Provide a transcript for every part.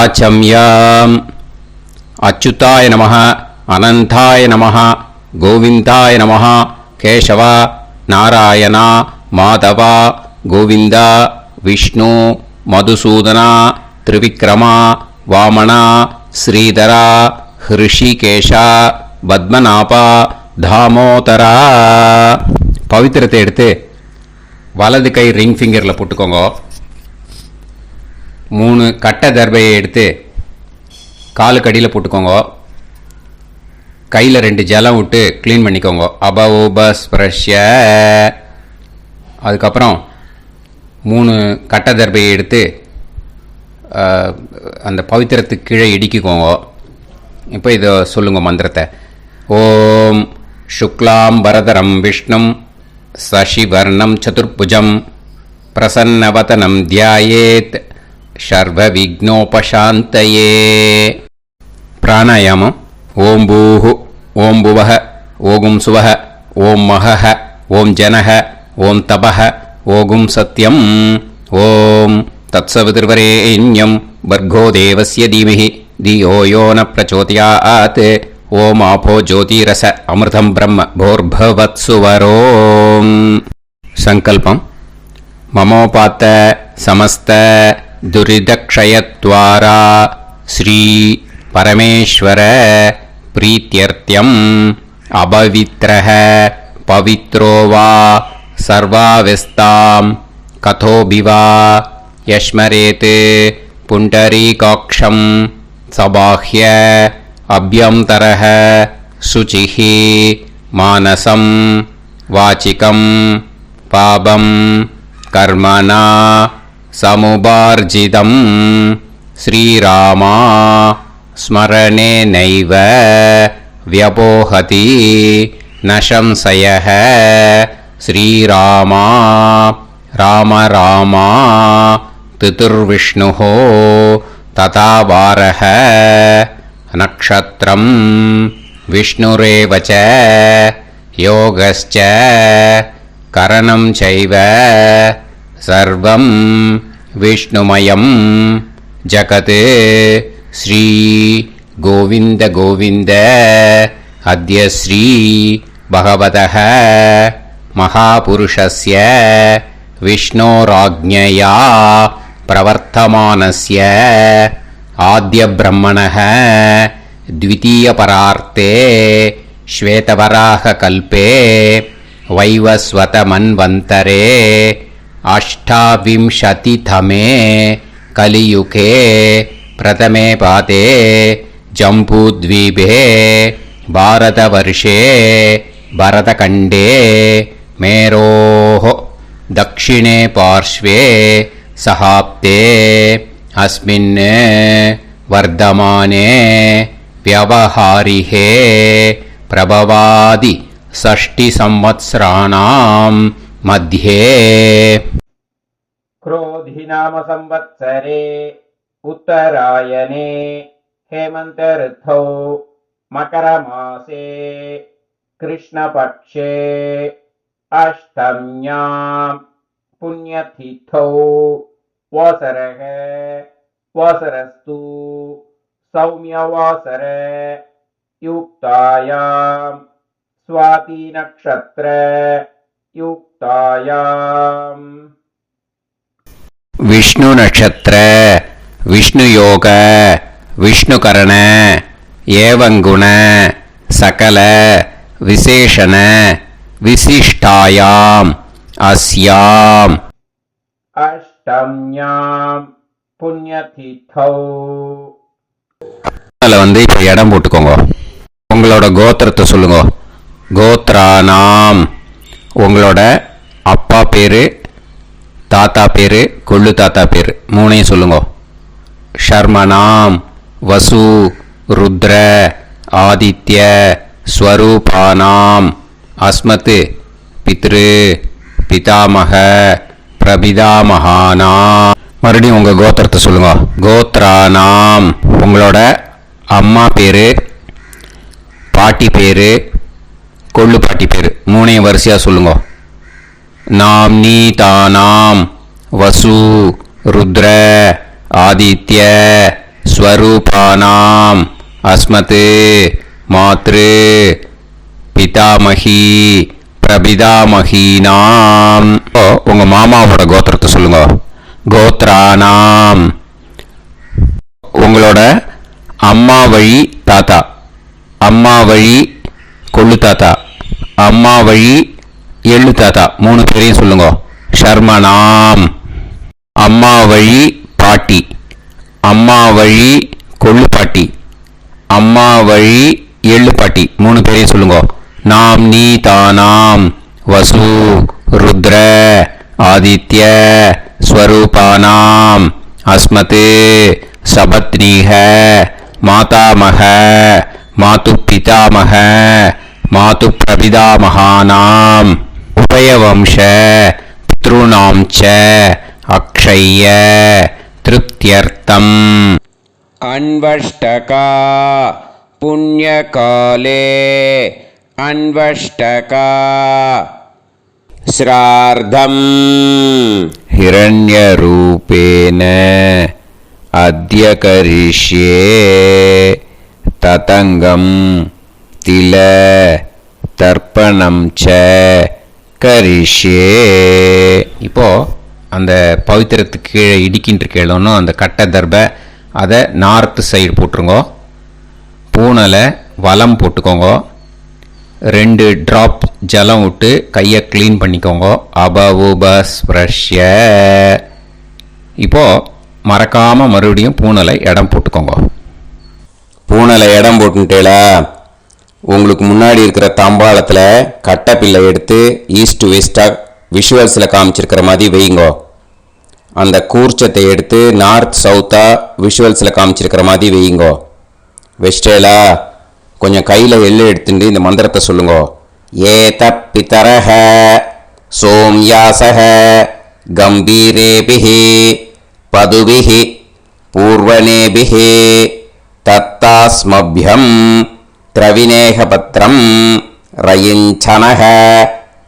ஆச்சம்யாம். அச்சுதாய நமः, அனந்தாய நமः, கோவிந்தாய நமः, கேசவ, நாராயணா, மாதவா, கோவிந்தா, விஷ்ணு, மதுசூதனா, திரிவிக்ரமா, வாமனா, ஸ்ரீதரா, ஹிருஷிகேஷா, பத்மநாபா, தாமோதரா. பவித்திரத்தை எடுத்து வலது கை ரிங் ஃபிங்கரில் போட்டுக்கோங்க. 3 கட்டை தர்பையை எடுத்து காலுக்கடியில் போட்டுக்கோங்க. கையில் 2 ஜலம் விட்டு க்ளீன் பண்ணிக்கோங்க. அபஓபஸ்பிரஷ்ய. அதுக்கப்புறம் 3 கட்டை தர்பையை எடுத்து அந்த பவித்திரத்துக்கு கீழே இடிக்கிக்கோங்க. இப்போ இதை சொல்லுங்க மந்திரத்தை. ஓம் சுக்லாம் வரதரம் விஷ்ணும் சசிவர்ணம் சதுர்புஜம் பிரசன்னவதனம் தியாயேத் சர்வ விக்னோபசாந்தயே. பிராணாயாமம். ஓம் பூஹு, ஓம் புவஹ, ஓகும் சுவஹ, ஓம் மஹஹ, ஓம் ஜனஹ, ஓம் தபஹ, ஓகும் சத்யம். ஓம் தத்சவிதுர்வரேண்யம் பர்கோ தேவஸ்ய தீமஹி தியோ யோ ந பிரச்சோதயாத். ஓம் ஆபோ ஜோதிரச அமிர்தம் பிரம்ம போர்பவத்சுவரோம். சங்கல்பம். மமோபாத்த சமஸ்த துரிதக்ஷயத்வாரா ஸ்ரீ பரமேஸ்வர பிரீத்யர்த்தியம் அபவித்ரஹ பவித்ரோ வா சர்வாவஸ்தாம் கதோபிவா யஸ்மரேத் புண்டரீகாக்ஷம் சபாஹ்ய அப்யந்தரஹ சுசிஹ மானசம் வாசிகம் பாபம் கர்மணா சமுபார்ஜிதம் ஸ்ரீராமா ஸ்மரணேனைவ வ்யபோஹதி ந சம்சயः. ஸ்ரீராமா ராம ராமா திதுர்விஷ்ணுः ததா வாரஹ. நக்ஷத்ரம் விஷ்ணுரேவ ச யோகஸ்ச கரணம் சைவ சர்வம் விஷ்ணுமயம் ஜகத். ஸ்ரீ கோவிந்த கோவிந்த அத்ய ஸ்ரீ பகவதः மகாபுருஷஸ்ய விஷ்ணோராஜ்ஞயா பிரவர்த்தமானஸ்ய ஆத்ய பிரம்மணः த்விதீயபரார்த்தே ஸ்வேதவராக கல்பே வைவஸ்வத மன்வந்தரே அஷ்டாவிம்சதிதமே கலியுகே பிரதமே பாதே ஜம்பூத்வீபே பாரதவர்ஷே பரதகண்டே மேரோः தக்ஷிணே பார்ஷ்வே சஹாப்தே அஸ்மின் வர்தமானே व्यवहारिहे प्रभवादि 60 संवत्सराणां मध्ये. क्रोधि नाम संवत्सरे उत्तरायणे हेमन्त ऋतौ मकरमासे कृष्णपक्षे अष्टम्यां पुण्यतिथौ वासरः वासरस्तु सौम्यवासर युक्तायां स्वाति नक्षत्र युक्तायां विष्णु नक्षत्र विष्णु योग विष्णुकरण एवं गुण सकल विशेषण विशिष्टायाम् अस्याम् अष्टम्यां पुण्यतिथौ. அதில் இப்போ இடம் போட்டுக்கோங்க. உங்களோட கோத்திரத்தை சொல்லுங்க. கோத்ரானாம். உங்களோட அப்பா பேர், தாத்தா பேர், கொள்ளு தாத்தா பேர் 3ஐயும் சொல்லுங்க. ஷர்மனாம் வசு ருத்ர ஆதித்ய ஸ்வரூபானாம் அஸ்மத் பித்ரு பிதாமக பிரபிதாமகானாம். மறுபடியும் உங்கள் கோத்திரத்தை சொல்லுங்க. கோத்ரானாம். உங்களோட அம்மா பேர், பாட்டி பேர், கொள்ளு பாட்டி பேர் 3ஐயும் வரிசையாக சொல்லுங்க. நாம்னி தானாம் வசு ருத்ர ஆதித்ய ஸ்வரூபானாம் அஸ்மத் மாத்ரு பிதாமகி பிரபிதாமகீனாம். உங்க மாமாவோட கோத்திரத்தை சொல்லுங்க. கோத்ரானாம் உங்களோட அம்மா வழி தாத்தா, அம்மா வழி கொள்ளு தாத்தா, அம்மா வழி எள்ளு தாத்தா, 3 பேரையும் சொல்லுங்க. ஷர்மனாம் அம்மா வழி பாட்டி, அம்மா வழி கொள்ளு பாட்டி, அம்மா வழி எள்ளு பாட்டி, 3 பேரையும் சொல்லுங்க. நாம் நீ தானாம் வசு ருத்ர ஆதித்ய ஸ்வரூபானாம் அஸ்மத் சபத்னீஹ மாதாமக மாது பிதாமக மாது பிரபிதாமகானாம் உபயவம்ச பித்ருணாம் ச அக்ஷய்ய திருப்தியர்த்தம். अन्वष्टका पुण्यकाले अन्वष्टका श्रार्धम् हिरण्यरूपेण अद्य करिष्ये ततङ्गं तिल தர்ப்பணம் ச கரிஷ்யே. இப்போ அந்த பவித்திரத்துக்கு கீழே இடிக்கின்ற கீழே அந்த கட்டை தர்பை அதை நார்த்து சைடு போட்டுருங்க. பூனலை வலம் போட்டுக்கோங்க. 2 ட்ராப் ஜலம் விட்டு கையை க்ளீன் பண்ணிக்கோங்க. அபவுபஸ்ப்ரஷ்ய. இப்போது மறக்காமல் மறுபடியும் பூனலை இடம் போட்டுக்கோங்க. பூனலை இடம் போட்டுட்டேல, உங்களுக்கு முன்னாடி இருக்கிற தாம்பாளத்தில் கட்டைப்பில்லை எடுத்து ஈஸ்ட் வெஸ்டாக விஷுவல்ஸில் காமிச்சிருக்கிற மாதிரி வைங்கோ. அந்த கூர்ச்சத்தை எடுத்து நார்த் சவுத்தாக விஷுவல்ஸில் காமிச்சிருக்கிற மாதிரி வைங்கோ. வெஸ்டேலா கொஞ்சம் கையில் எள்ளு எடுத்துட்டு இந்த மந்திரத்தை சொல்லுங்க. ஏத பிதரஹ சோம்யாசஹ கம்பீரேபிஹி பதுபிஹி பூர்வனேபிஹி தத்தாஸ்மப்யம் திரவிநேகபத்ரம் ரயிஞ்சனஹ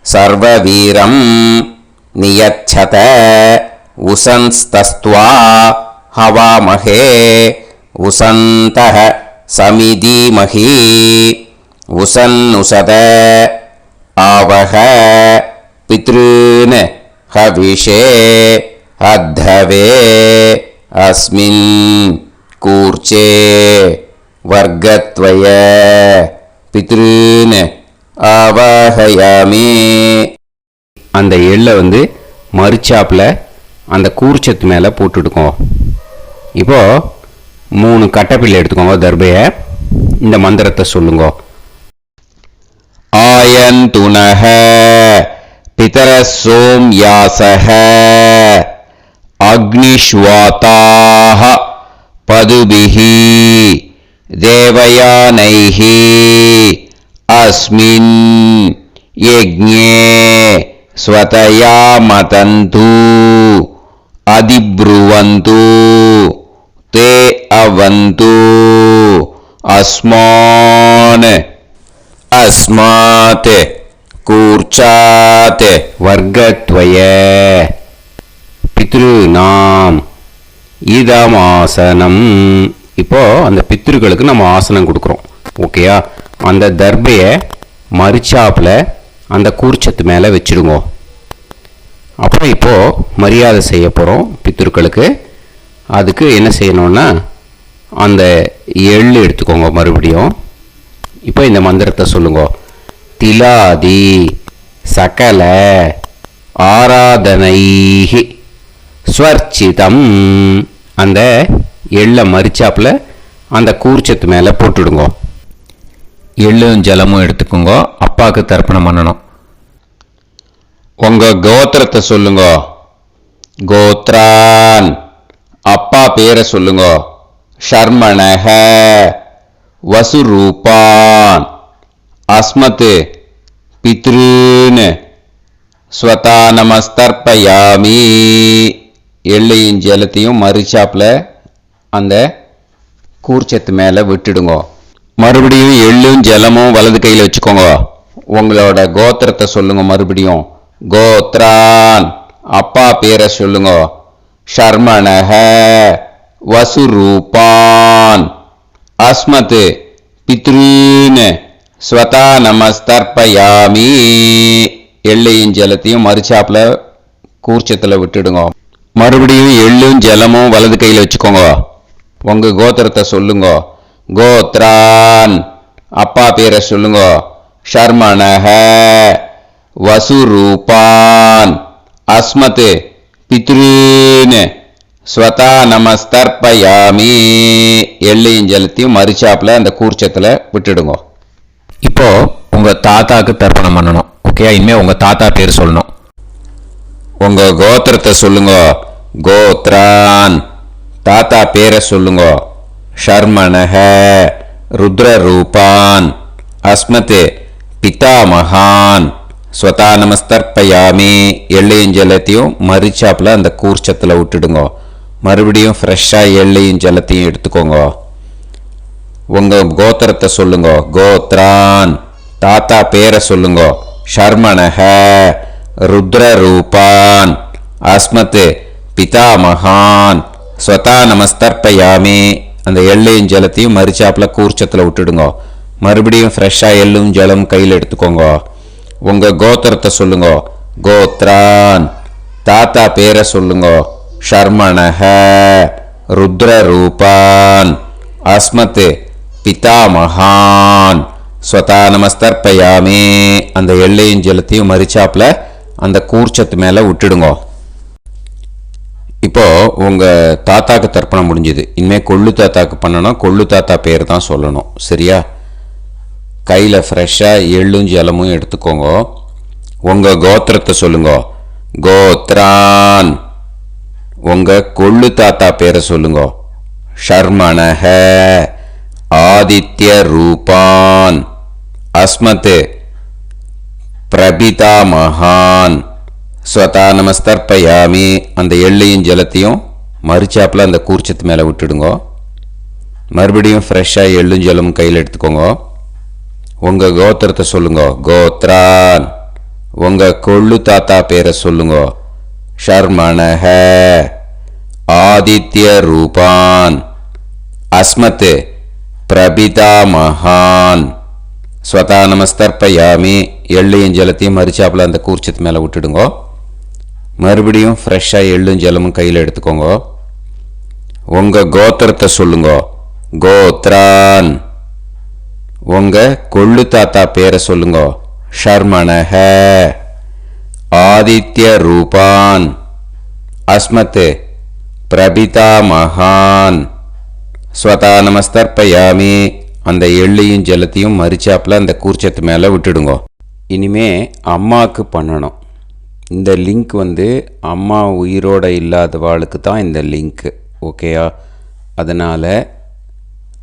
சர்வவீரம் நியச்சத உசன்ஸ்தஸ்த்வா ஹவாமஹே உசந்தஹ சமிதீமஹி உசன்னுசத ஆவஹ பித்ருன் ஹவிஷே அத்தவே அஸ்மின் கூர்ச்சே வர்க்கத்வய பித்ருன் ஆவாஹயாமி. அந்த எள்ளை மறுச்சாப்பில் அந்த கூர்ச்சத்து மேலே போட்டுடுக்கோங்க. இப்போது 3 கட்டைப்பிள்ளை எடுத்துக்கோங்க. தர்பையை இந்த மந்திரத்தை சொல்லுங்க. ஆயந்துனஹ பிதர சோம்யாசஹ அக்னிஷ்வாதாஹ பதுபிஹி தேவயானைஹி அஸ்மின் யஜ்ஞே ஸ்வதயா மதந்து அதிப்ருவந்து தே அவது அஸ்மான் அஸ்மாத் கூர்ச்சாத் வர்க்கத்வய பித்ருநாம் இதமாசனம். இப்போ அந்த பித்ருக்களுக்கு நம்ம ஆசனம் கொடுக்குறோம். ஓகேயா? அந்த தர்பையை மறுச்சாப்பில் அந்த கூர்ச்சத்து மேலே வச்சுடுங்க. அப்புறம் இப்போது மரியாதை செய்ய போகிறோம் பித்ருக்களுக்கு. அதுக்கு என்ன செய்யணும்னா அந்த எள்ளு எடுத்துக்கோங்க. மறுபடியும் இப்போ இந்த மந்திரத்தை சொல்லுங்க. திலாதி சகல ஆராதனைஹி ஸ்வர்ச்சிதம். அந்த எள்ளை மரிச்சாப்பில் அந்த கூர்ச்சத்து மேலே போட்டுடுங்க. எள்ளும் ஜலமும் எடுத்துக்கோங்க. அப்பாவுக்கு தர்ப்பணம் பண்ணணும். உங்கள் கோத்திரத்தை சொல்லுங்க. கோத்ரான் அப்பா பேரை சொல்லுங்க. ஷர்மணஹ வசுரூபான் அஸ்மத் பித்ருன் ஸ்வதா நமஸ்தர்ப்பயாமி. எள்ளையும் ஜலத்தையும் மறுச்சாப்பில் அந்த கூர்ச்சத்து மேலே விட்டுடுங்க. மறுபடியும் எள்ளும் ஜலமும் வலது கையில் வச்சுக்கோங்க. உங்களோட கோத்திரத்தை சொல்லுங்க. மறுபடியும் கோத்ரான் அப்பா பேரை சொல்லுங்க. ஷர்மணஹ வசுரூபான் அஸ்மத் பித்ருன் ஸ்வதா நமஸ்தர்ப்பயாமி. எள்ளையும் ஜலத்தையும் மறுச்சாப்புல கூர்ச்சத்தில் விட்டுடுங்க. மறுபடியும் எள்ளும் ஜலமும் வலது கையில் வச்சுக்கோங்க. உங்க கோத்திரத்தை சொல்லுங்க. கோத்ரான் அப்பா பேரை சொல்லுங்க. ஷர்மணஹ வசுரூபான் அஸ்மத் பித்ருன் ஸ்வதா நமஸ்தர்ப்பயாமி. எள்ளையும் ஜலத்தையும் மறுச்சாப்புல அந்த கூர்ச்சத்தில் விட்டுடுங்க. இப்போ உங்க தாத்தாக்கு தர்ப்பணம் பண்ணணும். ஓகே, இனிமே உங்க தாத்தா பேர் சொல்லணும். உங்க கோத்திரத்தை சொல்லுங்க. கோத்ரான் தாத்தா பேரை சொல்லுங்க. ஷர்மணஹ ருத்ரரூபான் அஸ்மத் பிதாமகான் ஸ்வதா நமஸ்தர்ப்பயாமி. எள்ளையும் ஜலத்தையும் மறுச்சாப்புல அந்த கூர்ச்சத்தில் விட்டுடுங்க. மறுபடியும் ஃப்ரெஷ்ஷாக எள்ளையும் ஜலத்தையும் எடுத்துக்கோங்க. உங்க கோத்திரத்தை சொல்லுங்க. கோத்ரான் தாத்தா பேரை சொல்லுங்க. ஷர்மணஹ ருத்ரரூபான் அஸ்மத் பிதாமகான் ஸ்வதா நமஸ்தர்ப்பயாமி. அந்த எள்ளையும் ஜலத்தையும் மறுச்சாப்புல கூர்ச்சத்தில் விட்டுடுங்க. மறுபடியும் ஃப்ரெஷ்ஷாக எள்ளும் ஜலம் கையில் எடுத்துக்கோங்க. உங்க கோத்திரத்தை சொல்லுங்க. கோத்ரான் தாத்தா பேரை சொல்லுங்க. ஷர்மணஹ ருத்ரரூபான் அஸ்மத் பிதாமகான் ஸ்வதா நமஸ்தர்ப்பயாமி. அந்த எள்ளையும் ஜலத்தையும் மறுச்சாப்புல அந்த கூர்ச்சத்து மேலே விட்டுடுங்க. இப்போ உங்க தாத்தாக்கு தர்ப்பணம் முடிஞ்சுது. இனிமேல் கொள்ளு தாத்தாக்கு பண்ணணும். கொள்ளு தாத்தா பேர் தான் சொல்லணும். சரியா? கையில் ஃப்ரெஷ்ஷாக எள்ளும் ஜலமும் எடுத்துக்கோங்க. உங்க கோத்திரத்தை சொல்லுங்க. கோத்ரான் உங்க கொள்ளு தாத்தா பேரை சொல்லுங்க. ஷர்மணஹ ஆதித்ய ரூபான் அஸ்மத் பிரபிதாமகான் ஸ்வதா நமஸ்தர்ப்பயாமி. அந்த எள்ளையும் ஜலத்தையும் மறுச்சாப்புல அந்த கூர்ச்சத்து மேலே விட்டுடுங்க. மறுபடியும் ஃப்ரெஷ்ஷாக எள்ளும் ஜலமும் கையில் எடுத்துக்கோங்க. உங்க கோத்திரத்தை சொல்லுங்க. கோத்ரான் உங்க கொள்ளு தாத்தா பேரை சொல்லுங்க. ஷர்மணஹ ஆதித்ய ரூபான் அஸ்மத் பிரபிதாமகான் ஸ்வதா நமஸ்தர்ப்பயாமி. எள்ளையும் ஜலத்தையும் மறுச்சாப்புல அந்த கூர்ச்சத்து மேலே விட்டுடுங்க. மறுபடியும் ஃப்ரெஷ்ஷாக எள்ளும் ஜலமும் கையில் எடுத்துக்கோங்க. உங்க கோத்திரத்தை சொல்லுங்க. கோத்ரான் உங்க கொள்ளு தாத்தா பேரை சொல்லுங்க. ஷர்மணஹ ஆதித்ய ரூபான் அஸ்மத் பிரபிதாமகான் ஸ்வதா நமஸ்தர்ப்பயாமி. அந்த எள்ளையும் ஜலத்தையும் மறுச்சாப்புல அந்த கூர்ச்சத்து மேலே விட்டுடுங்க. இனிமே அம்மாவுக்கு பண்ணணும். இந்த லிங்க் அம்மா உயிரோட இல்லாதவாளுக்கு தான் இந்த லிங்க்கு. ஓகேயா? அதனால்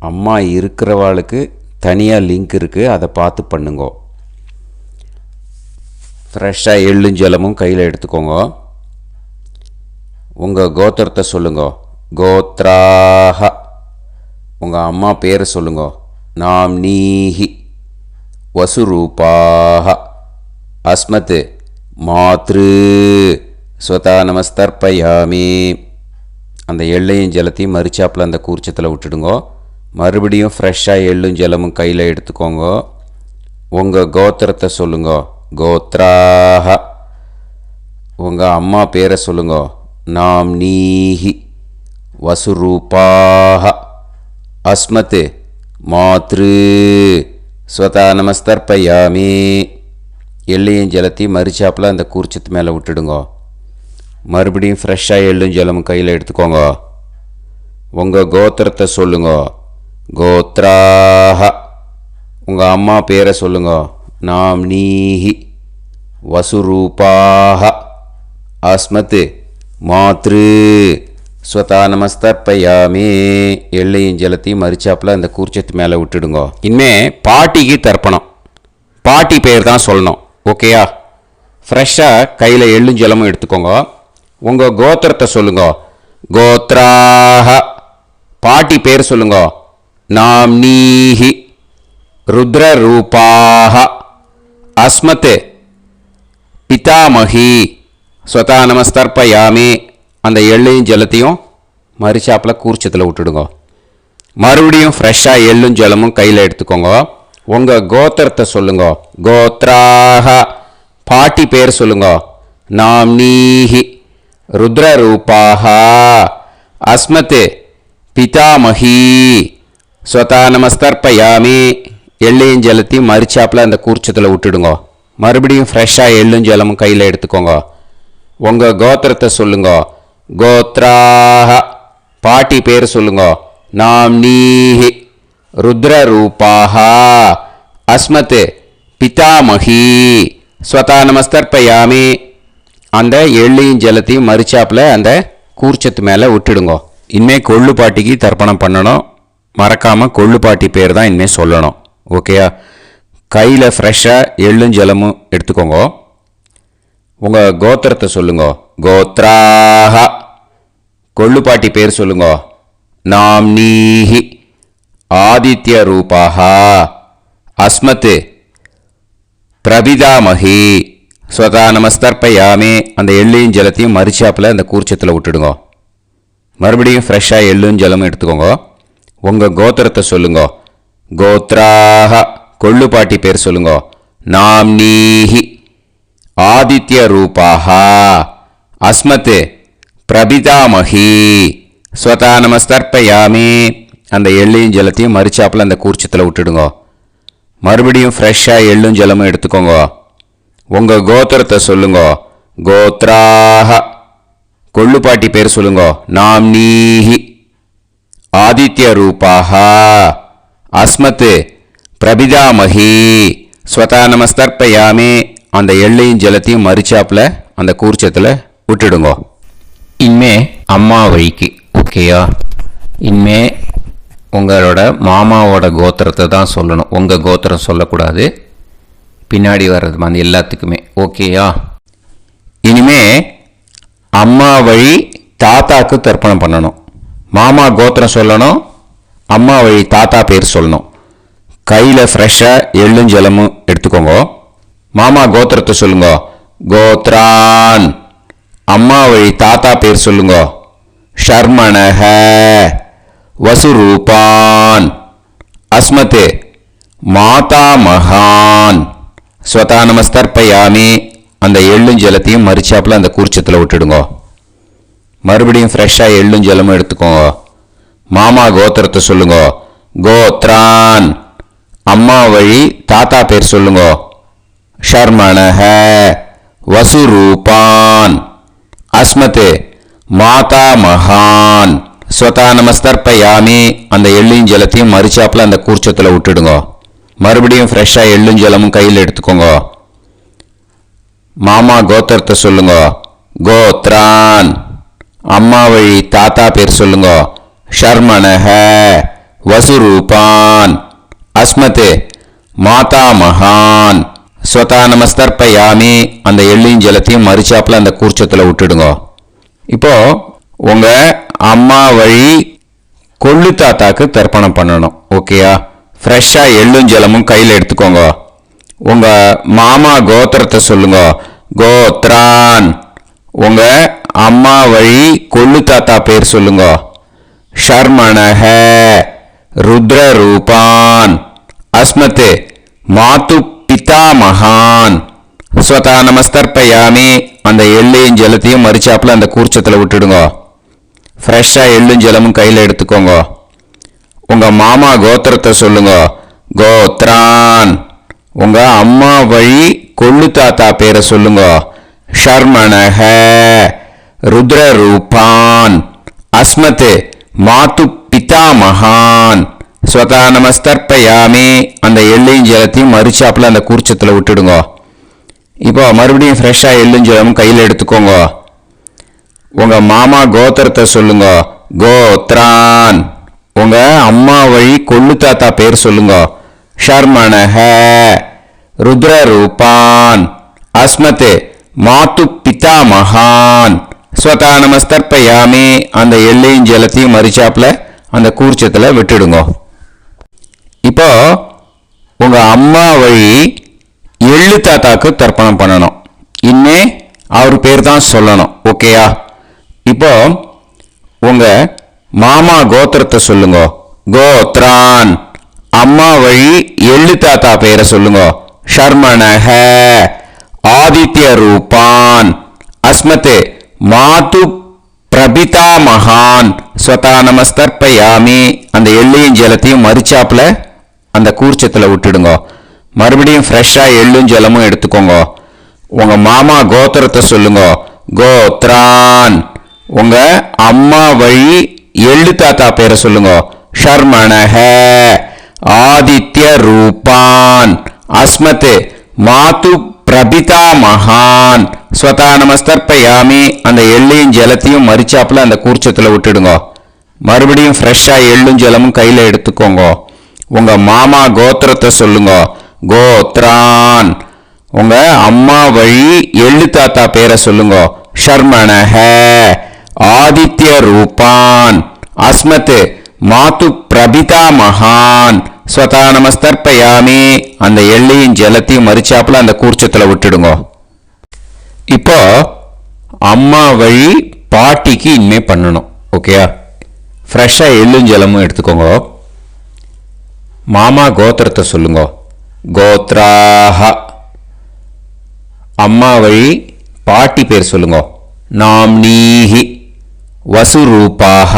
அம்மா இருக்கிறவாளுக்கு தனியாக லிங்க் இருக்குது. அதை பார்த்து பண்ணுங்க. ஃப்ரெஷ்ஷாக எள்ளும் ஜலமும் கையில் எடுத்துக்கோங்க. உங்கள் கோத்திரத்தை சொல்லுங்க. கோத்ராஹ உங்கள் அம்மா பேரை சொல்லுங்க. நாம்னீஹி வசுரூபாஹ அஸ்மத் மாத்ரு ஸ்வதா நமஸ்தர்ப்பயாமி. அந்த எள்ளையும் ஜலத்தையும் மறுச்சாப்புல அந்த கூர்ச்சத்தில் விட்டுடுங்க. மறுபடியும் ஃப்ரெஷ்ஷாக எள்ளும் ஜலமும் கையில் எடுத்துக்கோங்க. உங்கள் கோத்திரத்தை சொல்லுங்க. கோத்ராஹ உங்கள் அம்மா பேரை சொல்லுங்க. நாம்னீஹி வசுரூபாஹ அஸ்மத் மாத்ரு ஸ்வதா நமஸ்தர்ப்பயாமி. எள்ளையும் ஜலத்தையும் மறுச்சாப்புல அந்த கூர்ச்சத்து மேலே விட்டுடுங்க. மறுபடியும் ஃப்ரெஷ்ஷாக எள்ளும் ஜலமும் கையில் எடுத்துக்கோங்க. உங்கள் கோத்திரத்தை சொல்லுங்க. கோத்ராஹ உங்கள் அம்மா பேரை சொல்லுங்க. நாம்னீஹி வசுரூபாஹ அஸ்மத் மாத்ரு ஸ்வதா நமஸ்தர்ப்பயாமி. எள்ளையும் ஜலத்தையும் மறுச்சாப்புல அந்த கூர்ச்சத்து மேலே விட்டுடுங்க. இனிமே பாட்டிக்கு தர்ப்பணம். பாட்டி பேர் தான் சொல்லணும். ஓகேயா? ஃப்ரெஷ்ஷாக கையில் எள்ளும் ஜலமும் எடுத்துக்கோங்க. உங்கள் கோத்திரத்தை சொல்லுங்க. கோத்ராஹ பாட்டி பேர் சொல்லுங்க. நாம்னீஹி ருத்ரரூபாஹ அஸ்மத் பிதாமகி ஸ்வதா நமஸ்தர்ப்பயாமி. அந்த எள்ளையும் ஜலத்தையும் மறிச்சாப்பில் கூர்ச்சத்தில் விட்டுடுங்க. மறுபடியும் ஃப்ரெஷ்ஷாக எள்ளும் ஜலமும் கையில் எடுத்துக்கோங்க. உங்கள் கோத்திரத்தை சொல்லுங்க. கோத்ராக பாட்டி பேர் சொல்லுங்க. நாம்னீஹி ருத்ரரூபாக அஸ்மத் பிதாமஹி ஸ்வதா நமஸ்தர்ப்பயாமி. எள்ளையும் ஜலத்தையும் மறிச்சாப்பில் அந்த கூர்ச்சத்தில் விட்டுடுங்க. மறுபடியும் ஃப்ரெஷ்ஷாக எள்ளும் ஜலமும் கையில் எடுத்துக்கோங்க. உங்கள் கோத்திரத்தை சொல்லுங்க. கோத்ராக பாட்டி பேர் சொல்லுங்க. நாம்னீஹி ருத்ரரூபாக அஸ்மத் பிதாமஹி ஸ்வதா நமஸ்தர்ப்பயாமி. அந்த எள்ளையும் ஜலத்தையும் மறிச்சாப்பில் அந்த கூர்ச்சத்து மேலே விட்டுடுங்க. இனிமேல் கொள்ளு பாட்டிக்கு தர்ப்பணம் பண்ணணும். மறக்காமல் கொள்ளு பாட்டி பேர் தான் இனிமேல் சொல்லணும். ஓகேயா? கையில் ஃப்ரெஷ்ஷாக எள்ளும் ஜலமும் எடுத்துக்கோங்க. உங்கள் கோத்திரத்தை சொல்லுங்க. கோத்ராக கொள்ளு பாட்டி பேர் சொல்லுங்க. நாம்னீஹி ஆதித்ய ரூபாக அஸ்மத் பிரபிதாமஹி ஸ்வதா நமஸ்தர்ப்பயாமி. அந்த எள்ளையும் ஜலத்தையும் மறிச்சாப்பில் அந்த கூர்ச்சத்தில் விட்டுடுங்க. மறுபடியும் ஃப்ரெஷ்ஷாக எள்ளும் ஜலமும் எடுத்துக்கோங்க. உங்கள் கோத்திரத்தை சொல்லுங்க. கோத்ராக கொள்ளு பாட்டி பேர் சொல்லுங்க. நாம்னீஹி ஆதித்ய ரூபாக அஸ்மத் பிரபிதாமஹி ஸ்வதா நமஸ்தர்ப்பயாமி. அந்த எள்ளையும் ஜலத்தையும் மறிச்சாப்பில் அந்த கூர்ச்சத்தில் விட்டுடுங்க. மறுபடியும் ஃப்ரெஷ்ஷாக எள்ளும் ஜலமும் எடுத்துக்கோங்க. உங்கள் கோத்திரத்தை சொல்லுங்க. கோத்ராக கொள்ளு பாட்டி பேர் சொல்லுங்க. நாம்னீஹி ஆதித்ய ரூபாக அஸ்மத் பிரபிதாமஹி ஸ்வதா நமஸ்தர்ப்பயாமி. அந்த எள்ளையும் ஜலத்தையும் மறிச்சாப்பில் அந்த கூர்ச்சத்தில் விட்டுடுங்க. இனிமே அம்மா வழிக்கு. ஓகேயா? இனிமே உங்களோட மாமாவோட கோத்திரத்தை தான் சொல்லணும். உங்கள் கோத்திரம் சொல்லக்கூடாது. பின்னாடி வர்றது மாதிரி எல்லாத்துக்குமே. ஓகேயா? இனிமே அம்மா வழி தாத்தாக்கு தர்ப்பணம் பண்ணணும். மாமா கோத்திரம் சொல்லணும். அம்மா வழி தாத்தா பேர் சொல்லணும். கையில் ஃப்ரெஷ்ஷாக எள்ளும் ஜலமும் எடுத்துக்கோங்க. மாமா கோத்திரத்தை சொல்லுங்க. கோத்ரான். அம்மா வழி தாத்தா பேர் சொல்லுங்க. ஷர்மணஹ வசுரூபான் அஸ்மத் மாதா மகான் ஸ்வதா நமஸ்தர்ப்பயாமி. அந்த எள்ளும் ஜலத்தையும் மறிச்சாப்பில் அந்த கூர்ச்சத்தில் விட்டுடுங்க. மறுபடியும் ஃப்ரெஷ்ஷாக எள்ளும் ஜலமும் எடுத்துக்கோங்க. மாமா கோத்திரத்தை சொல்லுங்க. கோத்ரான். அம்மா வழி தாத்தா பேர் சொல்லுங்க. ஷர்மணஹ வசுரூபான் அஸ்மத் மாதா மகான் ஸ்வதா நமஸ்தர்ப்பயாமி. அந்த எள்ளையும் ஜலத்தையும் மறிச்சாப்பில் அந்த கூர்ச்சத்தில் விட்டுடுங்க. மறுபடியும் ஃப்ரெஷ்ஷாக எள்ளும் ஜலமும் கையில் எடுத்துக்கோங்க. மாமா கோத்திரத்தை சொல்லுங்க. கோத்ரான். அம்மா வழி தாத்தா பேர் சொல்லுங்க. ஷர்மணஹ வசுரூபான் அஸ்மத் மாதா மகான் ஸ்வதா நமஸ்தர்ப்பயாமி. அந்த எள்ளையும் ஜலத்தையும் மறிச்சாப்பில் அந்த கூர்ச்சத்தில் விட்டுடுங்க. இப்போ உங்கள் அம்மா வழி கொள்ளு தாத்தாக்கு தர்ப்பணம் பண்ணணும். ஓகேயா? ஃப்ரெஷ்ஷாக எள்ளும் ஜலமும் கையில் எடுத்துக்கோங்க. உங்கள் மாமா கோத்திரத்தை சொல்லுங்க. கோத்ரான். உங்கள் அம்மா வழி கொள்ளு தாத்தா பேர் சொல்லுங்க. ஷர்மணஹ ருத்ரரூபான் அஸ்மத் மாது பிதாமகான் ஸ்வதா நமஸ்தர்ப்பயாமி. அந்த எள்ளையும் ஜலத்தையும் மறிச்சாப்பில் அந்த கூர்ச்சத்தில் விட்டுடுங்க. ஃப்ரெஷ்ஷாக எள்ளும் ஜலமும் கையில் எடுத்துக்கோங்க. உங்கள் மாமா கோத்திரத்தை சொல்லுங்க. கோத்ரான். உங்கள் அம்மா வழி கொள்ளு தாத்தா பேரை சொல்லுங்க. ஷர்மணஹ ருத்ரரூபான் அஸ்மத் மாது பிதாமகான் ஸ்வதா நமஸ்தர்ப்பயாமி. அந்த எள்ளையும் ஜலத்தையும் மறிச்சாப்பில் அந்த கூர்ச்சத்தில் விட்டுடுங்க. இப்போ மறுபடியும் ஃப்ரெஷ்ஷாக எள்ளும் ஜலமும் கையில் எடுத்துக்கோங்க. உங்கள் மாமா கோத்திரத்தை சொல்லுங்க. கோத்ரான். உங்கள் அம்மா வழி கொள்ளு தாத்தா பேர் சொல்லுங்க. ஷர்மணஹ ருத்ரரூபான் அஸ்மத் மாது பிதாமகான் ஸ்வதா நமஸ்தர்ப்பயாமி. அந்த எள்ளையும் ஜலத்தையும் மறிச்சாப்பில் அந்த கூர்ச்சத்தில் விட்டுடுங்க. இப்போ உங்கள் அம்மா வழி எள்ளு தாத்தாக்கு தர்ப்பணம் பண்ணணும். இன்னே அவர் பேர் தான் சொல்லணும். ஓகேயா? இப்போ உங்கள் மாமா கோத்திரத்தை சொல்லுங்க. கோத்ரான். அம்மா வழி எள்ளு தாத்தா பெயரை சொல்லுங்க. ஷர்மணஹ. ஆதித்ய ரூபான். அஸ்மத் மாது பிரபிதா மகான் ஸ்வதா நமஸ்தர்ப்பயாமி. அந்த எள்ளையும் ஜலத்தையும் மறிச்சாப்புல அந்த கூர்ச்சத்தில் விட்டுடுங்க. மறுபடியும் ஃப்ரெஷ்ஷாக எள்ளும் ஜலமும் எடுத்துக்கோங்க. உங்க மாமா கோத்திரத்தை சொல்லுங்க. கோத்ரான். உங்க அம்மா வழி எள்ளு தாத்தா பேரை சொல்லுங்க. ஷர்மணஹ. ஆதித்ய ரூபான். அஸ்மத் மாது பிரபிதா மகான் ஸ்வதா நமஸ்தர்ப்பயாமி. அந்த எள்ளையும் ஜலத்தையும் மறிச்சாப்புல அந்த கூர்ச்சத்தில் விட்டுடுங்க. மறுபடியும் ஃப்ரெஷ்ஷாக எள்ளும் ஜலமும் கையில் எடுத்துக்கோங்க. உங்க மாமா கோத்திரத்தை சொல்லுங்க. கோத்ரான். உங்க அம்மா வழி எள்ளு தாத்தா பேரை சொல்லுங்க. ஷர்மணஹ. ஆதித்ய ரூபான். அஸ்மத் மாது பிரபிதா மகான் ஸ்வதா நமஸ்தர்ப்பயாமி. அந்த எள்ளையும் ஜலத்தையும் மறிச்சாப்புல அந்த கூர்ச்சத்தில் விட்டுடுங்க. இப்போ அம்மா வழி பாட்டிக்கு இனிமே பண்ணணும். ஓகேயா? ஃப்ரெஷ்ஷாக எள்ளும் ஜலமும் எடுத்துக்கோங்க. மாமா கோத்திரத்தை சொல்லுங்க. கோத்ராஹ. அம்மா வழி பாட்டி பேர் சொல்லுங்க. நாம்னீஹி. வசுரூபாஹ.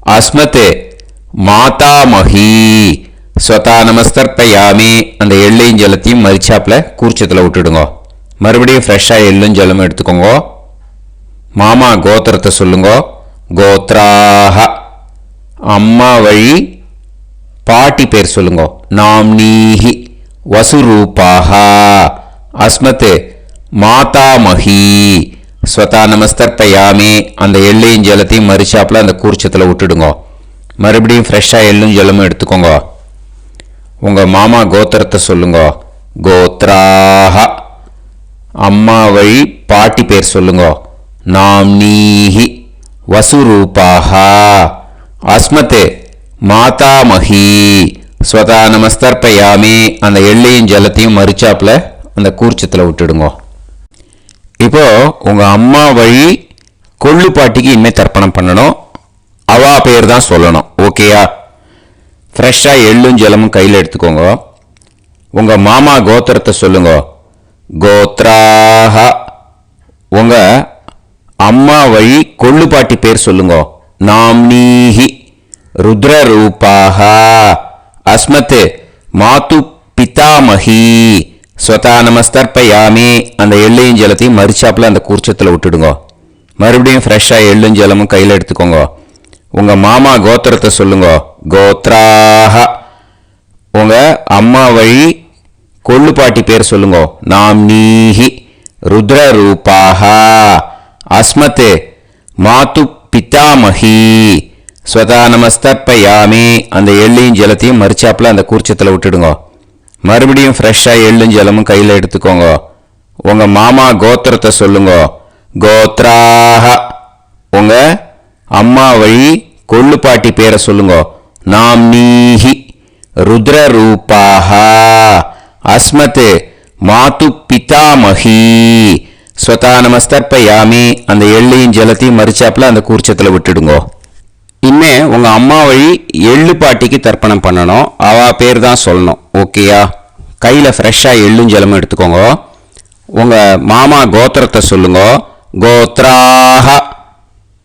அஸ்மத் மாதாமஹி ஸ்வதா நமஸ்தர்ப்பயாமி. அந்த எள்ளையும் ஜலத்தையும் மறிச்சாப்புல கூர்ச்சத்தில் விட்டுடுங்க. மறுபடியும் ஃப்ரெஷ்ஷாக எள்ளும் ஜலமும் எடுத்துக்கோங்க. மாமா கோத்திரத்தை சொல்லுங்க. கோத்ராஹ. அம்மா வழி பாட்டி பேர் சொல்லுங்க. நாம்னீஹி. வசுரூபாஹ. அஸ்மத் மாதாமஹி ஸ்வதா நமஸ்தர்ப்பயாமி. அந்த எள்ளையும் ஜலத்தையும் மறிச்சாப்புல அந்த கூர்ச்சத்தில் விட்டுடுங்க. மறுபடியும் ஃப்ரெஷ்ஷாக எள்ளும் ஜலமும் எடுத்துக்கோங்க. உங்கள் மாமா கோத்திரத்தை சொல்லுங்க. கோத்ராஹ. அம்மா வழி பாட்டி பேர் சொல்லுங்க. நாம்னீஹி. வசுரூபாஹ. அஸ்மத் மாதாமஹி ஸ்வதா நமஸ்தர்ப்பயாமி. அந்த எள்ளையும் ஜலத்தையும் மறிச்சாப்புல அந்த கூர்ச்சத்தில் விட்டுடுங்க. இப்போ உங்க அம்மா வழி கொள்ளு பாட்டிக்கு இனிமேல் தர்ப்பணம் பண்ணணும். அவா பேர் தான் சொல்லணும். ஓகேயா? ஃப்ரெஷ்ஷாக எள்ளும் ஜலமும் கையில் எடுத்துக்கோங்க. உங்க மாமா கோத்திரத்தை சொல்லுங்க. கோத்ராஹ. உங்க அம்மா வழி கொள்ளு பாட்டி பேர் சொல்லுங்க. நாம்னீஹி. ருத்ரரூபாஹ. அஸ்மத் மாது பிதாமஹி ஸ்வதா நமஸ்தர்ப்பயாமி. அந்த எள்ளையும் ஜலத்தையும் மறிச்சாப்புல அந்த கூர்ச்சத்தில் விட்டுடுங்க. மறுபடியும் ஃப்ரெஷ்ஷாக எள்ளும் ஜலமும் கையில் எடுத்துக்கோங்க. உங்க மாமா கோத்திரத்தை சொல்லுங்க. கோத்ராஹ. உங்க அம்மா வழி கொள்ளு பாட்டி பேர் சொல்லுங்க. நாம்னீஹி. ருத்ரரூபாஹ. அஸ்மத் மாது பிதாமஹி ஸ்வதா நமஸ்தர்ப்பயாமி. அந்த எள்ளையும் ஜலத்தையும் மறிச்சாப்புல அந்த கூர்ச்சத்தில் விட்டுடுங்க. மறுபடியும் ஃப்ரெஷ்ஷாக எள்ளும் ஜலமும் கையில் எடுத்துக்கோங்க. உங்க மாமா கோத்திரத்தை சொல்லுங்க. கோத்ராஹ. உங்க அம்மா வழி கொள்ளு பாட்டி பேரை சொல்லுங்க. நாம்னீஹி. ருத்ரரூபாஹ. அஸ்மத் மாது பிதாமஹி ஸ்வதா நமஸ்தர்ப்பயாமி. அந்த எள்ளையும் ஜலத்தையும் மறிச்சாப்புல அந்த கூர்ச்சத்தில் விட்டுடுங்க. இனிமே உங்க அம்மா வழி எள்ளு பாட்டிக்கு தர்ப்பணம் பண்ணணும். அவா பேர் தான் சொல்லணும். ஓகேயா? கையில் ஃப்ரெஷ்ஷாக எள்ளும் ஜலமும் எடுத்துக்கோங்க. உங்க மாமா கோத்திரத்தை சொல்லுங்க. கோத்ராஹ.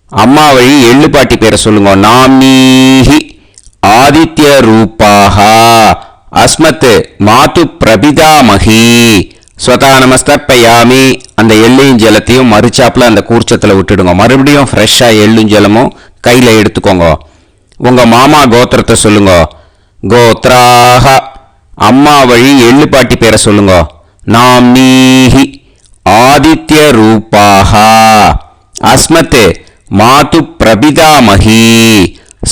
அம்மா வழி எள்ளு பாட்டி பேரை சொல்லுங்க. நாம்னீஹி. ஆதித்ய ரூபாஹ. அஸ்மத் மாது பிரபிதாமஹி ஸ்வதா நமஸ்தர்ப்பயாமி. அந்த எள்ளையும் ஜலத்தையும் மறிச்சாப்புல அந்த கூர்ச்சத்தில் விட்டுடுங்க. மறுபடியும் ஃப்ரெஷ்ஷாக எள்ளும் ஜலமும் கையில் எடுத்துக்கோங்க. உங்க மாமா கோத்திரத்தை சொல்லுங்க. கோத்ராஹ. அம்மா வழி எள்ளு பாட்டி பேரை சொல்லுங்க. நாம்னீஹி. ஆதித்ய ரூபாஹ. அஸ்மத் மாது பிரபிதாமஹி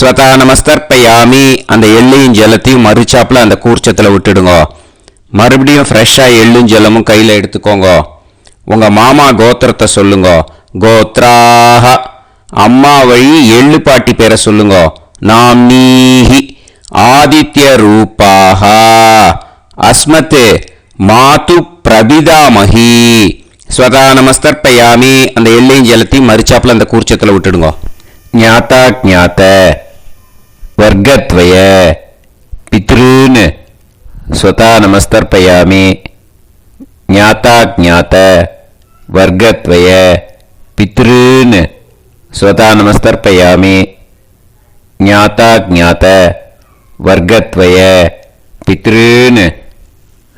ஸ்வதா நமஸ்தர்ப்பயாமி. அந்த எள்ளையும் ஜலத்தையும் மறிச்சாப்புல அந்த கூர்ச்சத்தில் விட்டுடுங்க. மறுபடியும் ஃப்ரெஷ்ஷாக எள்ளும் ஜலமும் கையில் எடுத்துக்கோங்க. உங்க மாமா கோத்திரத்தை சொல்லுங்க. கோத்ராஹ. அம்மா வழி எள்ளு பாட்டி பேரை சொல்லுங்க. நாம்னீஹி. ஆதித்ய ரூபாஹ. அஸ்மத் மாது பிரபிதாமஹி ஸ்வதா நமஸ்தர்ப்பயாமி. அந்த எள்ளையும் ஜலத்தையும் மறிச்சாப்புல அந்த கூர்ச்சத்தில் விட்டுடுங்க. ஞாதாஜ்ஞாத வர்க்கத்வய பித்ருன் ஸ்வதா நமஸ்தர்ப்பயாமி. ஞாதாஜ்ஞாத வர்க்கத்வய பித்ருன் ஸ்வதா நமஸ்தர்ப்பயாமி. ஞாதாஜ்ஞாத வர்க்கத்வய பித்ருன்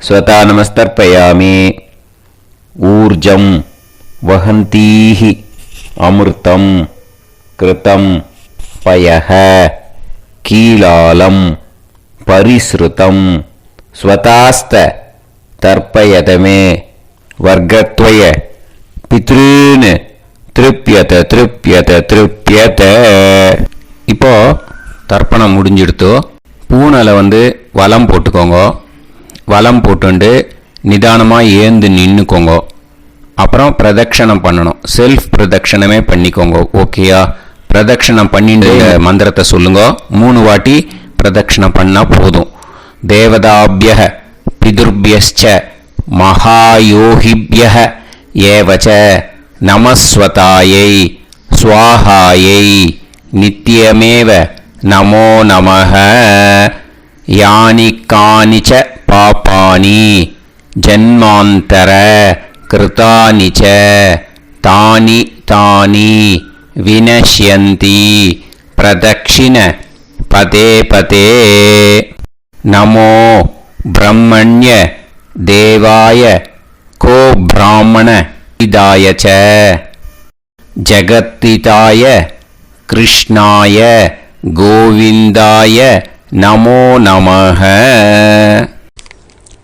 ஸ்வதா நமஸ்தர்ப்பயாமி. ஊர்ஜம் வஹந்தீஹி அமிர்தம் கிருதம் பயஹ கீலாலம் பரிஸ்ருதம் ஸ்வதாஸ்த தர்ப்பயதமே வர்க்கத்வய பித்ருன் திருப்யத திருப்யத திருப்யத. இப்போ தர்ப்பணம் முடிஞ்சிடுத்தோ. பூனலை வலம் போட்டுக்கோங்க. வலம் போட்டுண்டு நிதானமாக ஏந்து நின்றுக்கோங்க. அப்புறம் பிரதட்சணம் பண்ணணும். செல்ஃப் பிரதட்சணமே பண்ணிக்கோங்க. ஓகேயா? பிரதட்சணம் பண்ணிட்டு மந்திரத்தை சொல்லுங்க. 3 வாட்டி பிரதட்சணம் பண்ணால் போதும். தேவதாபிய பிதுர்பியஸ்ச மகாயோகிபிய ஏவச்ச நமஸ்வதாயை ஸ்வாஹாயை நித்யமேவ நமோ நமஹ. யானி கானிச்ச பாபானி ஜன்மாந்தர கிருதானி ச தானி தானி வினஷ்யந்தி பிரதக்ஷிண பதே பதே. நமோ பிரம்மண்ய தேவாய கோ பிராமண இதாய ச ஜகத்திதாய கிருஷ்ணாய கோவிந்தாய நமோ நமஹ.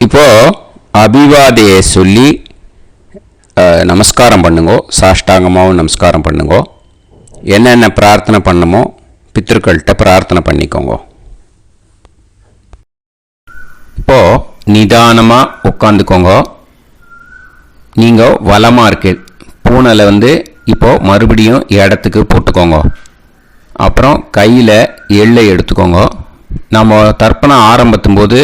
இப்போ அபிவாதையை சொல்லி நமஸ்காரம் பண்ணுங்கோ. சாஷ்டாங்கமாகவும் நமஸ்காரம் பண்ணுங்கோ. என்னென்ன பிரார்த்தனை பண்ணமோ பித்ருக்கள்கிட்ட பிரார்த்தனை பண்ணிக்கோங்க. இப்போ நிதானமாக உட்காந்துக்கோங்க. நீங்கள் வலமாக இருக்கு பூனலை இப்போ மறுபடியும் இடத்துக்கு போட்டுக்கோங்க. அப்புறம் கையில் எள்ளை எடுத்துக்கோங்க. நம்ம தர்ப்பணம் ஆரம்பித்தும் போது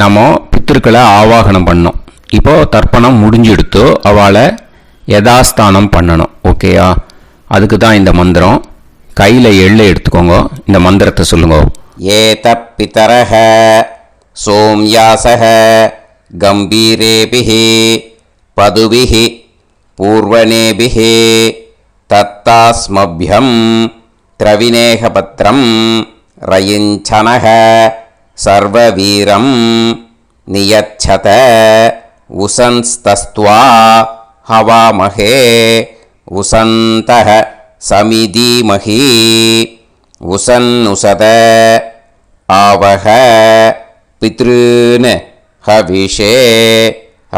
நம்ம பித்திருக்களை ஆவாகனம் பண்ணோம். இப்போது தர்ப்பணம் முடிஞ்செடுத்து அவளை யதாஸ்தானம் பண்ணணும். ஓகேயா? அதுக்கு தான் இந்த மந்திரம். கையில் எள்ளை எடுத்துக்கோங்க. இந்த மந்திரத்தை சொல்லுங்க. ஏத பிதரஹ சோம்யாசஹ கம்பீரேபிஹி பதுபிஹி பூர்வணேபிஹி தத்தாஸ்மப்யம் திரவிநேகபத்ரம் ரயிஞ்சனஹ சர்வவீரம் நியச்சத உசன்ஸ்தஸ்த்வா ஹவாமஹே உசந்தஹ சமிதீமஹி உசன்னுசத ஆவஹ பித்ருன் ஹவிஷே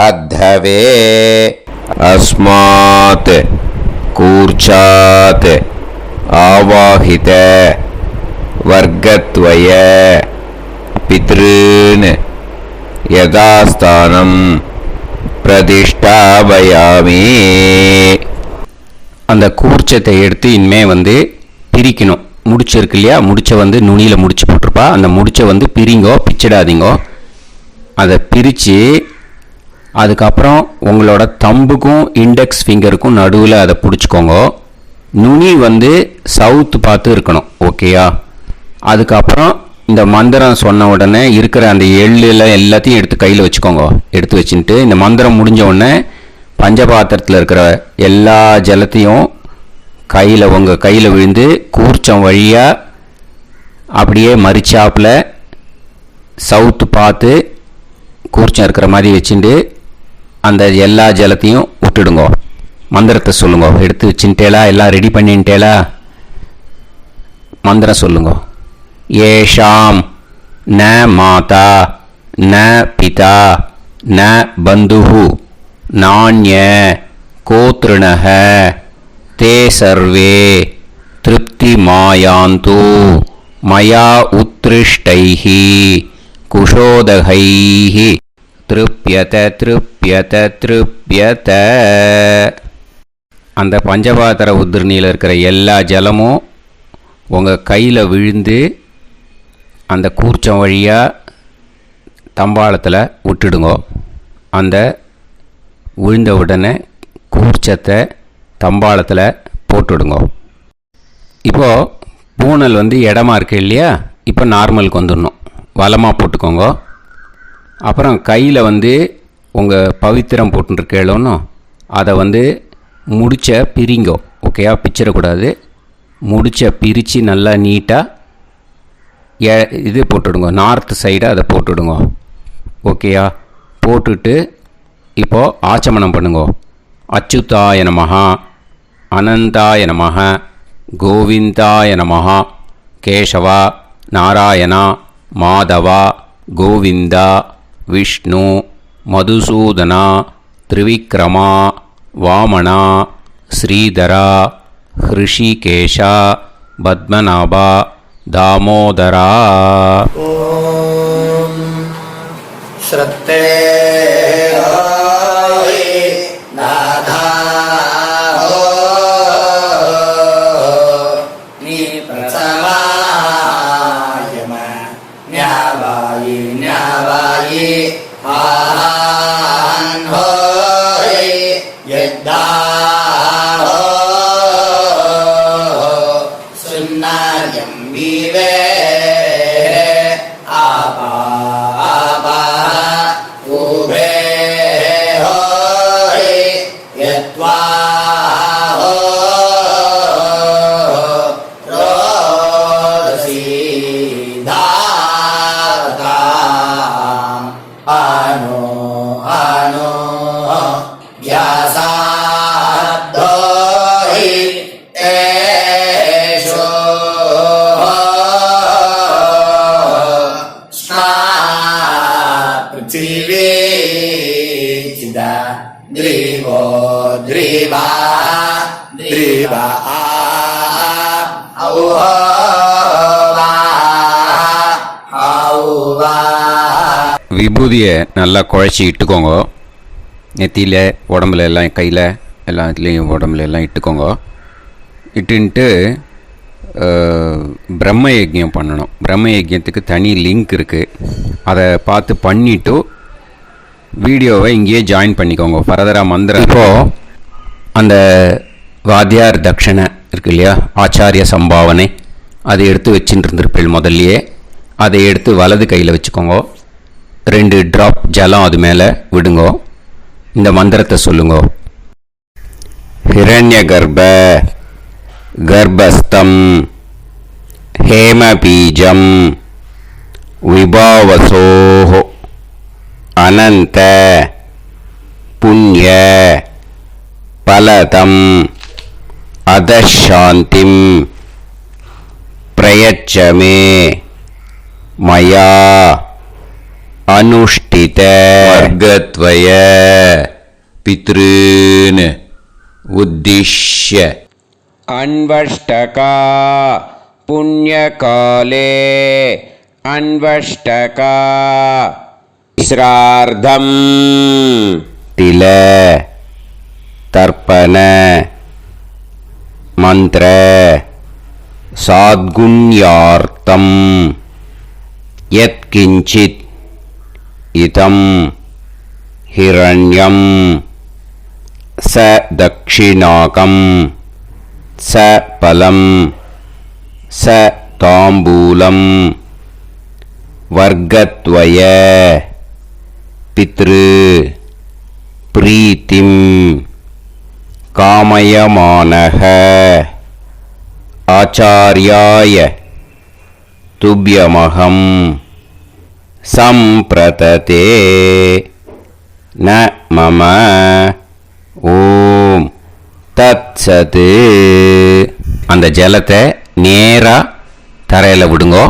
அத்தவே. அஸ்மாத் கூர்ச்சாத் ஆவாஹித வர்க்கத்வய பித்ருன் யதாஸ்தானம் பிரதிஷ்டாபயாமி. அந்த கூர்ச்சத்தை எடுத்து இனிமே பிரிக்கணும். முடிச்சு இருக்கு இல்லையா? முடிச்சை நுனியில் முடிச்சு போட்டிருப்பா. அந்த முடிச்சை பிரிங்கோ, பிச்சிடாதீங்கோ. அதை பிரித்து அதுக்கப்புறம் உங்களோட தம்புக்கும் இண்டெக்ஸ் ஃபிங்கருக்கும் நடுவில் அதை பிடிச்சிக்கோங்க. நுனி சவுத்து பார்த்து இருக்கணும். ஓகேயா? அதுக்கப்புறம் இந்த மந்திரம் சொன்ன உடனே இருக்கிற அந்த எள்ளில் எல்லாத்தையும் எடுத்து கையில் வச்சுக்கோங்க. எடுத்து வச்சுட்டு இந்த மந்திரம் முடிஞ்ச உடனே பஞ்சபாத்திரத்தில் இருக்கிற எல்லா ஜலத்தையும் உங்கள் கையில் விழுந்து கூர்ச்சம் வழியாக அப்படியே மறிச்சாப்பில் சவுத்து பார்த்து கூர்ச்சம் இருக்கிற மாதிரி வச்சுட்டு அந்த எல்லா ஜலத்தையும் விட்டுடுங்க. மந்திரத்தை சொல்லுங்க. எடுத்து வச்சுட்டேலா? எல்லாம் ரெடி பண்ணிட்டேலா? மந்திரம் சொல்லுங்க. ஏஷாம் ந மாதா ந பிதா ந பந்துஹு நான்ய கோத்ருணஹ தே சர்வே திருப்தி மாயாந்து மயா உத்ருஷ்டைஹி குஷோதகைஹி திருப்யத திருப்யத திருப்யத. அந்த பஞ்சபாத்திர உதிர்ணியில் இருக்கிற எல்லா ஜலமும் உங்கள் கையில் விழுந்து அந்த கூர்ச்சம் வழியாக தம்பாளத்தில் விட்டுடுங்க. அந்த விழுந்த உடனே கூர்ச்சத்தை தம்பாளத்தில் போட்டுடுங்க. இப்போது பூனல் வந்து இடமா இருக்கு இல்லையா, இப்போ நார்மலுக்கு வந்துடணும். வலமாக போட்டுக்கோங்க. அப்புறம் கையில் வந்து உங்கள் பவித்திரம் போட்டுருக்கேளோன்னு அதை வந்து முடிச்ச பிரிங்கோ. ஓகேயா, பிச்சிடக்கூடாது. முடிச்ச பிரித்து நல்லா நீட்டாக இது போட்டுடுங்க, நார்த் சைடை அதை போட்டுடுங்க. ஓகேயா, போட்டுட்டு இப்போது ஆச்சமனம் பண்ணுங்க. அச்சுதாய நமஹ, அனந்தாய நமஹ, கோவிந்தாய நமஹ, கேசவா, நாராயணா, மாதவா, கோவிந்தா, விஷ்ணு, மதுசூதனா, திரிவிக்ரமா, வாமனா, ஸ்ரீதரா, ஹிருஷிகேஷா, பத்மநாபா, தாமோதரா. ஓம் ஸ்ரத்தே நாதா நீ பிரசமாயம ஞாவாயி ஞாவாயி ஆஹான் ஹோய் யத்தா சுன்னாயம் விவே ஆபா ஆபா உபே ஹோய் யத்வா ரோதசி தாதா ஆனோ ஆனோ வ்யாசாத்தோஹி தேஷோ ஸ்னா பிருத்திவி சிதா த்ரிவோ த்ரிவா த்ரிவா ஔவா ஔவா. விபூதியை நல்லா குழச்சி இட்டுக்கோங்க. நெத்தியில், உடம்புல எல்லாம், கையில் எல்லாத்துலேயும் உடம்புல எல்லாம் இட்டுக்கோங்க. இட்டுன்ட்டு பிரம்ம யஜ்யம் பண்ணணும். பிரம்ம யஜ்யத்துக்கு தனி லிங்க் இருக்குது, அதை பார்த்து பண்ணிவிட்டு வீடியோவை இங்கேயே ஜாயின் பண்ணிக்கோங்க. ஃபர்தராக மந்திரம். இப்போது அந்த வாத்தியார் தட்சணை இருக்கு இல்லையா, ஆச்சாரிய சம்பாவனை, அதை எடுத்து வச்சுட்டு இருந்திருப்பேன் முதல்லையே. அதை எடுத்து வலது கையில் வச்சுக்கோங்க. 2 ட்ராப் ஜலம் அது மேலே விடுங்கோ. இந்த மந்திரத்தை சொல்லுங்கோ. ஹிரண்ய கர்ப்ப கர்ப்பஸ்தம் ஹேமபீஜம் விபாவசோஹோ அனந்த புண்ணிய பலதம் அதசாந்திம் பிரயச்சமே மயா அனுஷ்டித வர்கத்வய பித்ருன் உத்திஷ்ய அன்வஷ்டகா புண்ணியகாலே அன்வஷ்டகா ஸ்ரார்த்தம் தில தர்ப்பண மந்திர சாத்குண்யார்த்தம் யத்கிஞ்சித் இதம் ஹிரண்யம் ச தக்ஷிணாகம் ச பலம் ச தாம்பூலம் வர்கத்வய பித்ரு பிரீத்திம் காமயமானஹ ஆச்சார்யாய துப்யமகம் சம்பிரததே ந மம ஓம் தத்சது. அந்த ஜலத்தை நேராக தரையில் விடுங்கோ.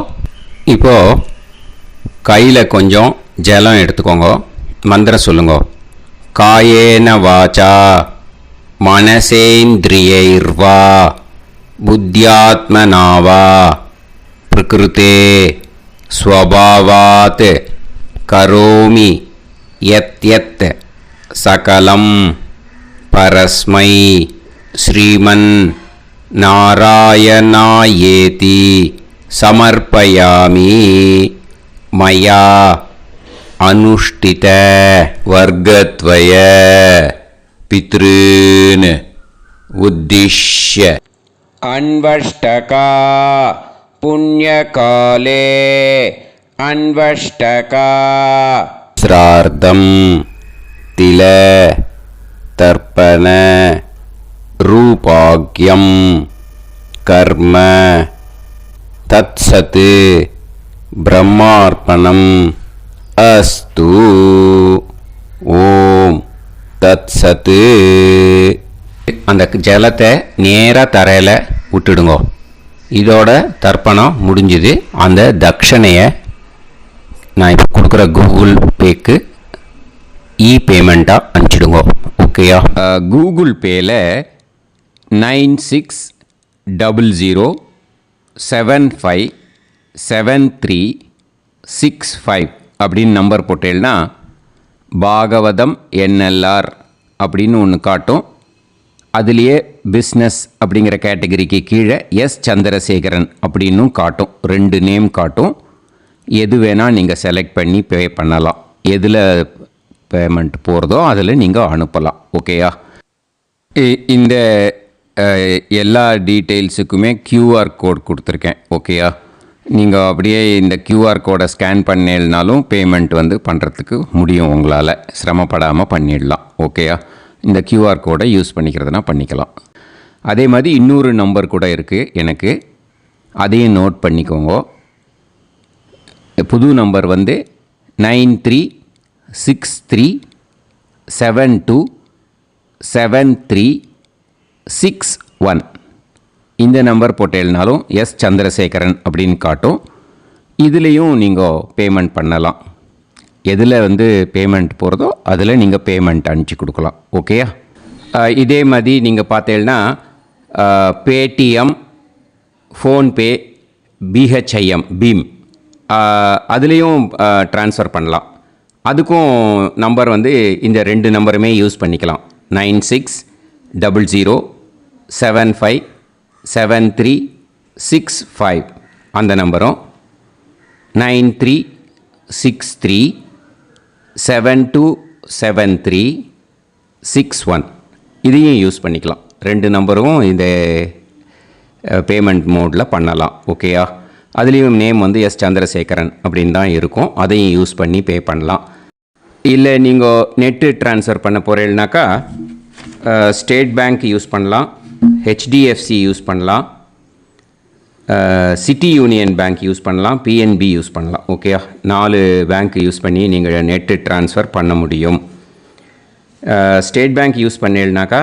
இப்போது கையில் கொஞ்சம் ஜலம் எடுத்துக்கோங்க. மந்திரம் சொல்லுங்கோ. காயேன வாச்சா மனசேந்திரியைர்வா புத்தியாத்மனாவா பிரகிருதே ஸ்வபாவாத் கரோமி யத் யத் சகலம் பரஸ்மை ஸ்ரீமன் நாராயணாயேதி சமர்ப்பயாமி மயா அனுஷ்டித வர்கத்வய பித்ருன் உத்திஷ்ய अन्वष्टका पुण्यकाले अन्वष्टका श्रार्धं तिल तर्पण रूपाग्यं कर्म तत्सत् ब्रह्मार्पणम् अस्तु ஓம் தத்சத்து. அந்த ஜலத்தை நேராக தரையில் விட்டுடுங்க. இதோட தர்ப்பணம் முடிஞ்சுது. அந்த தட்சணையை நான் இப்போ கொடுக்குற கூகுள் பேக்கு பேமெண்ட்டாக அனுப்பிச்சிடுங்க. ஓகேயா? கூகுள் பேயில் 9600757365 அப்படின்னு நம்பர் போட்டேன்னா பாகவதம் என்எல்ஆர் அப்படின்னு ஒன்று காட்டும். அதுலேயே பிஸ்னஸ் அப்படிங்கிற கேட்டகரிக்கு கீழே எஸ் சந்திரசேகரன் அப்படின்னும் காட்டும். 2 நேம் காட்டும். எது வேணால் நீங்கள் செலக்ட் பண்ணி பே பண்ணலாம். எதில் பேமெண்ட் போகிறதோ அதில் நீங்கள் அனுப்பலாம். ஓகேயா? இந்த எல்லா டீட்டெயில்ஸுக்குமே QR கோட் கொடுத்துருக்கேன். ஓகேயா? நீங்கள் அப்படியே இந்த QR கோடை ஸ்கேன் பண்ணேல்னாலும் பேமெண்ட் பண்ணுறதுக்கு முடியும். உங்களால் சிரமப்படாமல் பண்ணிடலாம். ஓகேயா? இந்த QR கோடை யூஸ் பண்ணிக்கிறதுனா பண்ணிக்கலாம். அதே மாதிரி இன்னொரு நம்பர் கூட இருக்குது எனக்கு. அதையும் நோட் பண்ணிக்கோங்க. புது நம்பர் 9363727361. இந்த நம்பர் போட்டேல்னாலும் எஸ் சந்திரசேகரன் அப்படின்னு காட்டும். இதுலேயும் நீங்கள் பேமெண்ட் பண்ணலாம். எதில் பேமெண்ட் போகிறதோ அதில் நீங்கள் பேமெண்ட் அனுப்பிச்சி கொடுக்கலாம். ஓகேயா? இதே மாதிரி நீங்கள் பார்த்தேன்னா பேடிஎம், ஃபோன்பே, BHIM பீம் அதுலேயும் ட்ரான்ஸ்ஃபர் பண்ணலாம். அதுக்கும் நம்பர் இந்த 2 நம்பருமே யூஸ் பண்ணிக்கலாம். 9600757365 அந்த நம்பரும் 9363727361 இதையும் யூஸ் பண்ணிக்கலாம். 2 நம்பரும் இந்த பேமெண்ட் மோடில் பண்ணலாம். ஓகேயா? அதுலேயும் நேம் எஸ் சந்திரசேகரன் அப்படின்னு தான் இருக்கும். அதையும் யூஸ் பண்ணி பே பண்ணலாம். இல்லை நீங்கள் நெட்டு ட்ரான்ஸ்ஃபர் பண்ண போகிறீங்கனாக்கா ஸ்டேட் பேங்க் யூஸ் பண்ணலாம், HDFC யூஸ் பண்ணலாம், சிட்டி யூனியன் பேங்க் யூஸ் பண்ணலாம், PNB யூஸ் பண்ணலாம். ஓகேயா? 4 பேங்க் யூஸ் பண்ணி நீங்கள் நெட்டு ட்ரான்ஸ்ஃபர் பண்ண முடியும். ஸ்டேட் பேங்க் யூஸ் பண்ணீங்கனாக்கா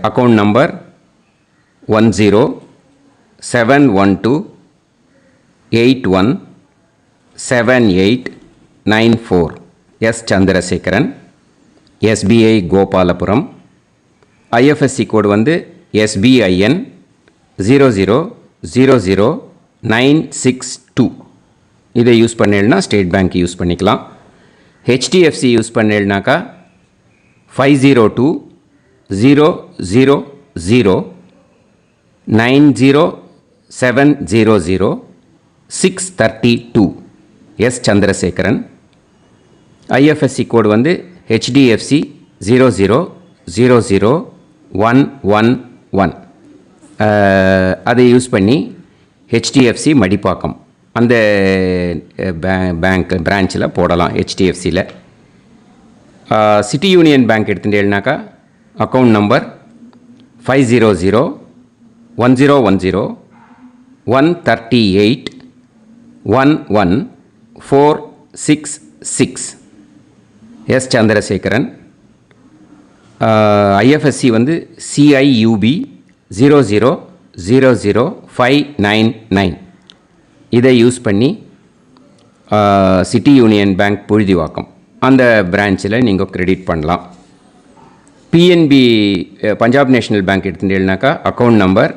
account number 1071281789 S Chandrasekaran, SBI Gopalapuram. IFSC code SBIN 0000962. இதை யூஸ் பண்ணேன்னா ஸ்டேட் பேங்க் யூஸ் பண்ணிக்கலாம். HDFC யூஸ் பண்ணேன்னாக்கா 50200907000632 S Chandrasekaran. IFSC code HDFC 0000111. அதை யூஸ் பண்ணி HDFC மடிப்பாக்கம் அந்த பேங்க் பிரான்ச்சில் போடலாம். HDFCயில் சிட்டி யூனியன் பேங்க் எடுத்துட்டேன்னாக்கா account number 500101381146 S Chandrasekaran. IFSC CIUB 0000599. இதை யூஸ் பண்ணி சிட்டி யூனியன் பேங்க் புழுதிவாக்கம் அந்த பிரான்ச்சில் நீங்கள் கிரெடிட் பண்ணலாம். PNB பஞ்சாப் நேஷ்னல் பேங்க் எடுத்துட்டேன்னாக்கா account number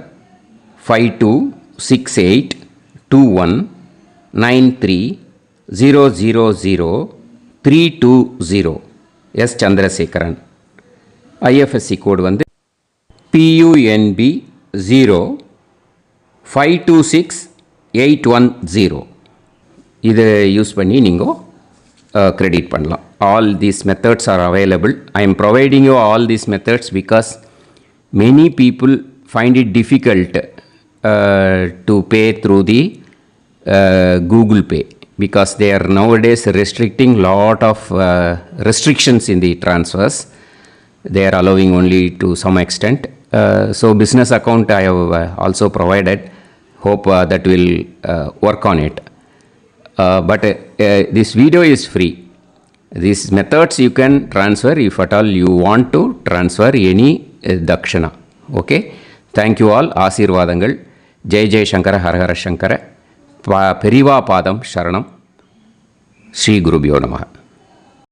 52682193000320 S Chandrasekaran. IFSC code PUNB 0526810. இதை யூஸ் பண்ணி நீங்கள் கிரெடிட் பண்ணலாம். All these methods are available. I am providing you all these methods because many people find it difficult to pay through the Google Pay, because they are nowadays restricting lot of restrictions in the transfers. They are allowing only to some extent. So business account I have also provided. Hope that will work on it. But this video is free. These methods you can transfer if at all you want to transfer any dakshana. Okay. Thank you all. Aasirvadangal. Jai Jai Shankara Har Har Shankara. Periva Padam Sharanam. Sri Gurubhyo Namaha.